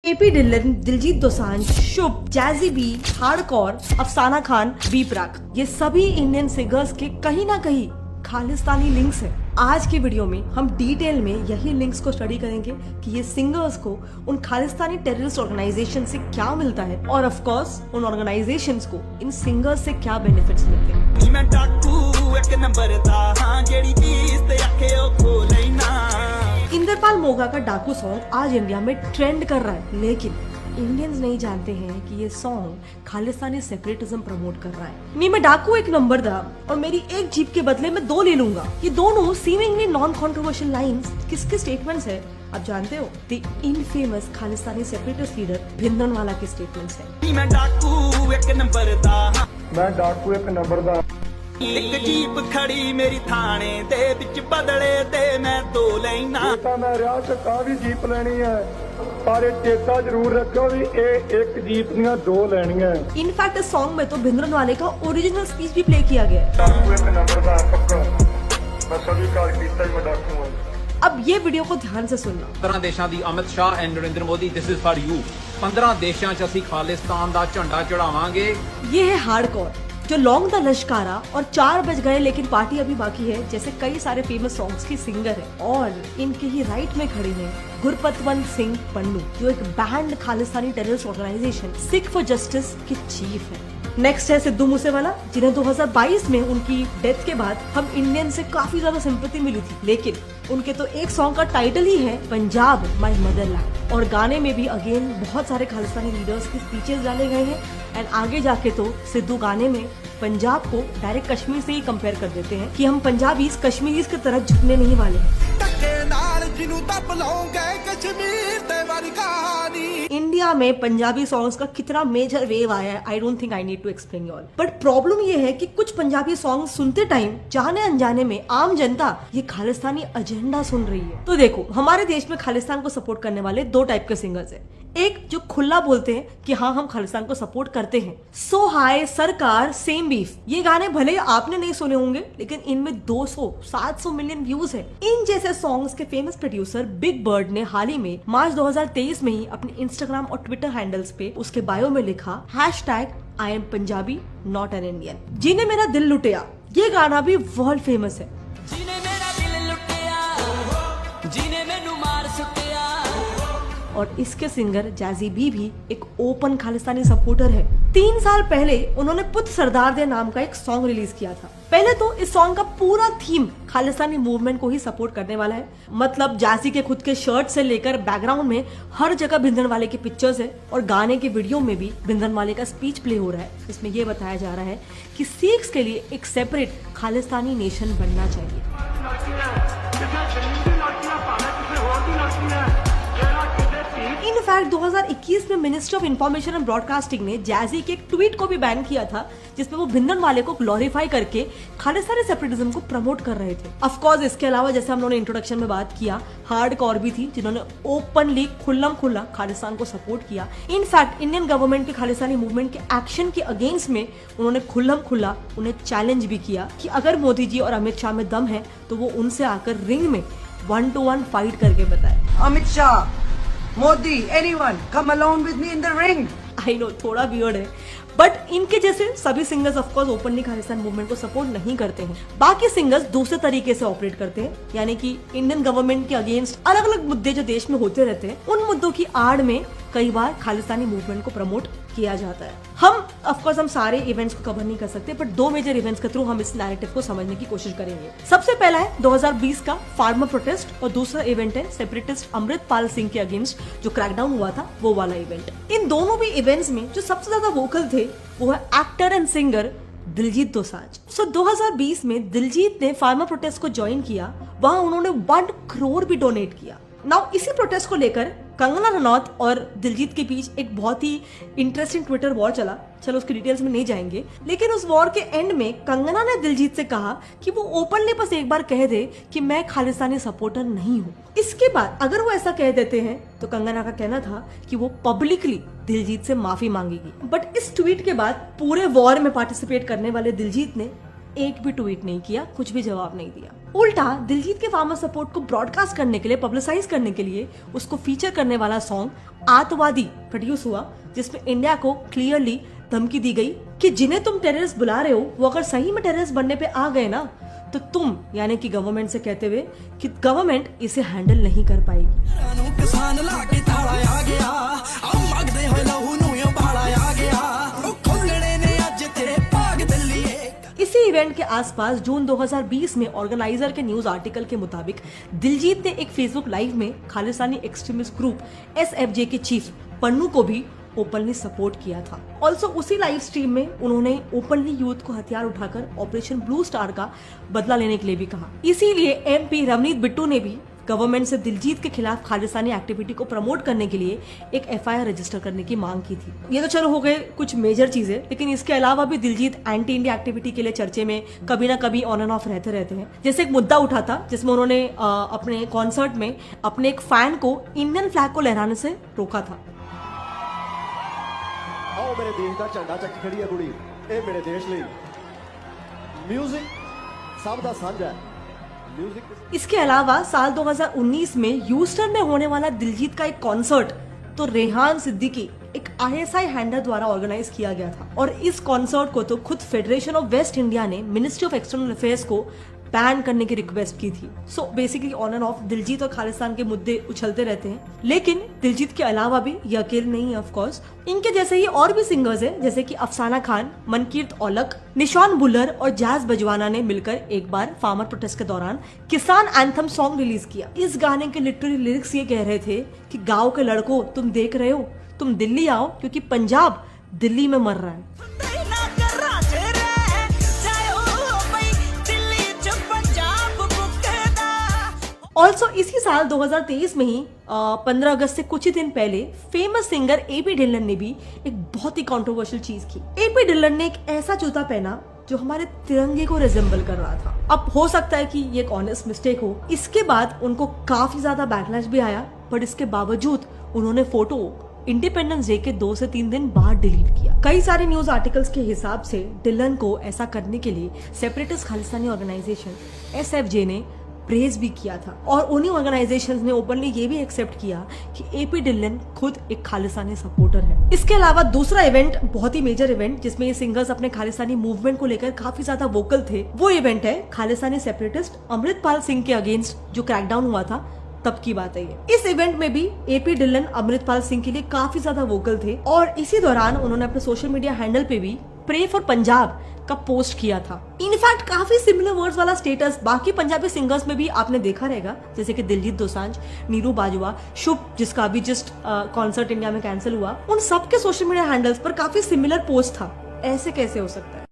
AP Dylan, Diljit Dosanjh, शुभ, jazzy B, hardcore, अफसाना Khan, B प्राक, ये सभी इंडियन सिंगर्स के कहीं ना कहीं खालिस्तानी लिंक्स हैं। आज की वीडियो में हम डिटेल में यही लिंक्स को स्टडी करेंगे कि ये सिंगर्स को उन खालिस्तानी टेररिस्ट ऑर्गेनाइजेशन से क्या मिलता है और ऑफ कोर्स उन ऑर्गेनाइजेशंस को इन सिंगर्स से क्या बेनिफिट्स मिलते हैं। इंद्रपाल मोगा का डाकू सॉन्ग आज इंडिया में ट्रेंड कर रहा है, लेकिन इंडियंस नहीं जानते हैं कि ये सॉन्ग खालिस्तानी सेपरेटिज्म प्रमोट कर रहा है। नहीं, मैं डाकू एक नंबर था और मेरी एक जीप के बदले में दो ले लूंगा। ये दोनों सीमिंगली नॉन कंट्रोवर्शियल लाइंस किसके स्टेटमेंट्स है आप जानते हो? The infamous Khalistani separatist leader Bhindranwale के स्टेटमेंट्स है। मैं डाकू एक नंबर दा एक जीप खड़ी मेरी थाने दे विच बदले दे मैं दो लेना मैं रियासत भी जीप लेनी है पर चेता जरूर रखो भी एक जीप दियां दो लेनियां। इनफैक्ट इस सॉन्ग में तो भिंद्रनवाले का ओरिजिनल स्पीच भी प्ले किया गया है। डाकू एक नंबर दा पक्का मैं सभी कार कीता मैं डाकू हूं। अब ये वीडियो को ध्यान से सुनना। 15 देशों की Amit Shah and Narendra Modi this is for you. 15 देशों च असीं खालिस्तान दा झंडा चढ़ावांगे। ये है हार्डकोर जो लॉन्ग द लश्कारा और 4 बज गए लेकिन पार्टी अभी बाकी है जैसे कई सारे फेमस सॉन्ग्स की सिंगर है। और इनके ही राइट में खड़े हैं गुरपतवंत सिंह पन्नू जो एक banned Khalistani terrorist organization Sikh for justice के चीफ है। नेक्स्ट है सिद्धू मूसेवाला जिन्हें 2022 में उनकी डेथ के बाद हम इंडियन से काफी ज्यादा सिंपैथी मिली थी, लेकिन उनके तो एक सॉन्ग का टाइटल ही है पंजाब माय मदरलैंड और गाने में भी अगेन बहुत सारे खालिस्तानी लीडर्स की स्पीचेस डाले गए हैं। एंड आगे जाके तो सिद्धू गाने में पंजाब को डायरेक्ट कश्मीर से ही कंपेयर कर देते हैं कि हम पंजाबीज कश्मीरीज की तरफ झुकने नहीं वाले हैं। इंडिया में पंजाबी सॉन्ग्स का कितना मेजर वेव आया है, I don't think I need to explain all. But problem ये है कि कुछ पंजाबी सॉन्ग सुनते टाइम जाने अनजाने में आम जनता ये खालिस्तानी एजेंडा सुन रही है। तो देखो, हमारे देश में खालिस्तान को सपोर्ट करने वाले 2 टाइप के सिंगर्स हैं। एक जो खुला बोलते हैं कि हाँ हम खालिस्तान को सपोर्ट करते हैं, सो हाय सरकार सेम बीफ, ये गाने भले आपने नहीं सुने होंगे लेकिन इनमें 200-700 मिलियन व्यूज है। इन जैसे सॉन्ग्स के फेमस प्रोड्यूसर बिग बर्ड ने हाल ही में मार्च 2023 में ही अपने इंस्टाग्राम और ट्विटर हैंडल्स पे उसके बायो में लिखा #I am Punjabi not an Indian. जिन्हें मेरा दिल लुटिया ये गाना भी वर्ल्ड फेमस है। और इसके सिंगर जैजी बी भी एक ओपन खालिस्तानी सपोर्टर है। 3 साल पहले उन्होंने पुत सरदार दे नाम का एक सॉन्ग रिलीज किया था। पहले तो इस सॉन्ग का पूरा थीम खालिस्तानी मूवमेंट को ही सपोर्ट करने वाला है। मतलब जैजी के खुद के शर्ट से लेकर बैकग्राउंड में हर जगह भिंद्रनवाले की पिक्चर्स है और गाने के वीडियो में भी भिंद्रनवाले का स्पीच प्ले हो रहा है। इसमें यह बताया जा रहा है कि सिख्स के लिए एक सेपरेट खालिस्तानी नेशन बनना चाहिए। इनफैक्ट 2021 में ministry of information and broadcasting ने जैजी के एक ट्वीट को भी बैन किया था जिसमें वो भिंद्रनवाले को ग्लोरीफाई करके खालिस्तानी सेपरेटिज्म को प्रमोट कर रहे थे। ऑफ कोर्स इसके अलावा जैसे हम लोगों ने इंट्रोडक्शन में बात किया, हार्डकोर भी थी जिन्होंने ओपनली खुल्लम-खुल्ला खालिस्तान को सपोर्ट किया। इनफैक्ट इंडियन गवर्नमेंट के खालिस्तानी मूवमेंट के एक्शन के अगेंस्ट में उन्होंने खुल्लम-खुल्ला उन्हें चैलेंज भी किया कि अगर मोदी जी और अमित शाह में दम है तो वो उनसे आकर रिंग में 1-to-1 फाइट करके बताए। Amit Shah, Modi, anyone, come along with me in the ring. I know थोड़ा वियर्ड है, बट इनके जैसे सभी singers of course openly Khalistan movement को सपोर्ट नहीं करते हैं। बाकी सिंगर्स दूसरे तरीके से ऑपरेट करते हैं, यानी कि इंडियन गवर्नमेंट के अगेंस्ट अलग अलग मुद्दे जो देश में होते रहते हैं उन मुद्दों की आड़ में कई बार खालिस्तानी मूवमेंट को प्रमोट किया जाता है। हम ऑफ कोर्स हम सारे इवेंट्स को कवर नहीं कर सकते, बट 2 मेजर इवेंट्स के थ्रू हम इस नैरेटिव को समझने की कोशिश करेंगे। सबसे पहला है 2020 का फार्मर प्रोटेस्ट और दूसरा इवेंट है सेपरेटिस्ट अमृतपाल सिंह के अगेंस्ट जो क्रैकडाउन हुआ था वो वाला इवेंट। इन दोनों भी इवेंट्स में जो सबसे ज्यादा वोकल थे वो है actor and singer Diljit Dosanjh. So 2020 में दिलजीत ने फार्मर प्रोटेस्ट को ज्वाइन किया, वहां उन्होंने 1 करोड़ भी डोनेट किया। नाउ इसी प्रोटेस्ट को लेकर कंगना रनौत और दिलजीत के बीच एक बहुत ही इंटरेस्टिंग ट्विटर वॉर चला। चलो उसकी डिटेल्स में नहीं जाएंगे, लेकिन उस वॉर के एंड में कंगना ने दिलजीत से कहा कि वो ओपनली बस एक बार कह दे कि मैं खालिस्तानी सपोर्टर नहीं हूँ। इसके बाद अगर वो ऐसा कह देते हैं तो कंगना का कहना था कि वो पब्लिकली दिलजीत से माफी मांगेगी। बट इस ट्वीट के बाद पूरे वॉर में पार्टिसिपेट करने वाले दिलजीत ने एक भी ट्वीट नहीं किया, कुछ भी जवाब नहीं दिया। उल्टा दिलजीत के फार्मर सपोर्ट को ब्रॉडकास्ट करने के लिए, पब्लिसाइज करने के लिए उसको फीचर करने वाला सॉन्ग आतवादी प्रोड्यूस हुआ, जिसमें इंडिया को क्लियरली धमकी दी गई कि जिन्हें तुम टेररिस्ट बुला रहे हो वो अगर सही में टेररिस्ट बनने पे आ गए ना, तो तुम यानी कि गवर्नमेंट से कहते हुए कि गवर्नमेंट इसे हैंडल नहीं कर पाएगी। इसी इवेंट के आसपास जून 2020 में ऑर्गेनाइजर के न्यूज आर्टिकल के मुताबिक दिलजीत ने एक फेसबुक लाइव में खालिस्तानी एक्सट्रीमिस्ट ग्रुप SFJ के चीफ पन्नू को भी ओपनली सपोर्ट किया था। ऑल्सो उसी लाइव स्ट्रीम में उन्होंने ओपनली यूथ को हथियार उठाकर ऑपरेशन ब्लू स्टार का बदला लेने के लिए भी कहा। इसीलिए MP रवनीत बिट्टू ने भी गवर्नमेंट से दिलजीत के खिलाफ खालिस्तानी एक्टिविटी को प्रमोट करने के लिए एक FIR रजिस्टर करने की मांग की थी। ये तो चलो हो गए कुछ मेजर चीजें, लेकिन इसके अलावा भी दिलजीत एंटी इंडिया एक्टिविटी के लिए चर्चे में कभी ना कभी ऑन एंड ऑफ रहते हैं। जैसे एक मुद्दा उठा था जिसमें उन्होंने अपने कॉन्सर्ट में अपने एक फैन को इंडियन फ्लैग को लहराने से रोका था। आओ मेरे देश का झंडा चक खड़ी है कुड़ी, ए मेरे देश ਲਈ म्यूजिक सब दा साझा है। इसके अलावा साल 2019 में ह्यूस्टन में होने वाला दिलजीत का एक कॉन्सर्ट तो रेहान सिद्दीकी एक ISI हैंडलर द्वारा ऑर्गेनाइज किया गया था, और इस कॉन्सर्ट को तो खुद फेडरेशन ऑफ वेस्ट इंडिया ने मिनिस्ट्री ऑफ एक्सटर्नल अफेयर्स को बैन करने की रिक्वेस्ट की थी। So basically on end of Diljit और खालिस्तान के मुद्दे उछलते रहते हैं, लेकिन दिलजीत के अलावा भी ये अकेले नहीं है। ऑफ कोर्स इनके जैसे ही और भी सिंगर्स हैं, जैसे कि अफसाना खान, मनकीरत औलख, निशान बुल्लर और जैज बजवाना ने मिलकर एक बार फार्मर प्रोटेस्ट के दौरान किसान एंथम सॉन्ग रिलीज किया। इस गाने के लिटरली लिरिक्स ये कह रहे थे कि गाँव के लड़कों तुम देख रहे हो, तुम दिल्ली आओ क्योंकि पंजाब दिल्ली में मर रहा है। ऑल्सो इसी साल 2023 में ही 15 अगस्त से कुछ ही दिन पहले फेमस सिंगर AP ढिल्लन ने भी एक बहुत ही कंट्रोवर्शियल चीज की। AP ढिल्लन ने एक ऐसा जूता पहना जो हमारे तिरंगे को रिजेंबल कर रहा था। अब हो सकता है कि ये एक ऑनेस्ट मिस्टेक हो। इसके बाद उनको काफी ज्यादा बैकलैश भी आया, बट इसके बावजूद उन्होंने फोटो इंडिपेंडेंस डे के 2 से 3 दिन बाद डिलीट किया। कई सारे न्यूज आर्टिकल्स के हिसाब से ढिल्लन को ऐसा करने के लिए सेपरेटिस्ट खालिस्तानी ऑर्गेनाइजेशन SFJ ने प्रेज भी किया था, और उन्हीं ऑर्गेनाइजेशंस ने ओपनली ये भी एक्सेप्ट किया कि AP ढिल्लन खुद एक खालिस्तानी सपोर्टर है। इसके अलावा दूसरा इवेंट, बहुत ही मेजर इवेंट जिसमें ये सिंगर्स अपने खालिस्तानी मूवमेंट को लेकर काफी ज्यादा वोकल थे, वो इवेंट है खालिस्तानी सेपरेटिस्ट अमृतपाल सिंह के अगेंस्ट जो क्रैकडाउन हुआ था, तब की बात है ये। इस इवेंट में भी AP ढिल्लन अमृतपाल सिंह के लिए काफी ज्यादा वोकल थे, और इसी दौरान उन्होंने अपने सोशल मीडिया हैंडल पे भी प्रे फॉर पंजाब का पोस्ट किया था। इनफैक्ट काफी सिमिलर वर्ड्स वाला स्टेटस बाकी पंजाबी सिंगर्स में भी आपने देखा रहेगा, जैसे कि दिलजीत दोसांझ, नीरू बाजवा, शुभ जिसका अभी जस्ट कॉन्सर्ट इंडिया में कैंसिल हुआ, उन सबके सोशल मीडिया हैंडल्स पर काफी सिमिलर पोस्ट था। ऐसे कैसे हो सकता है?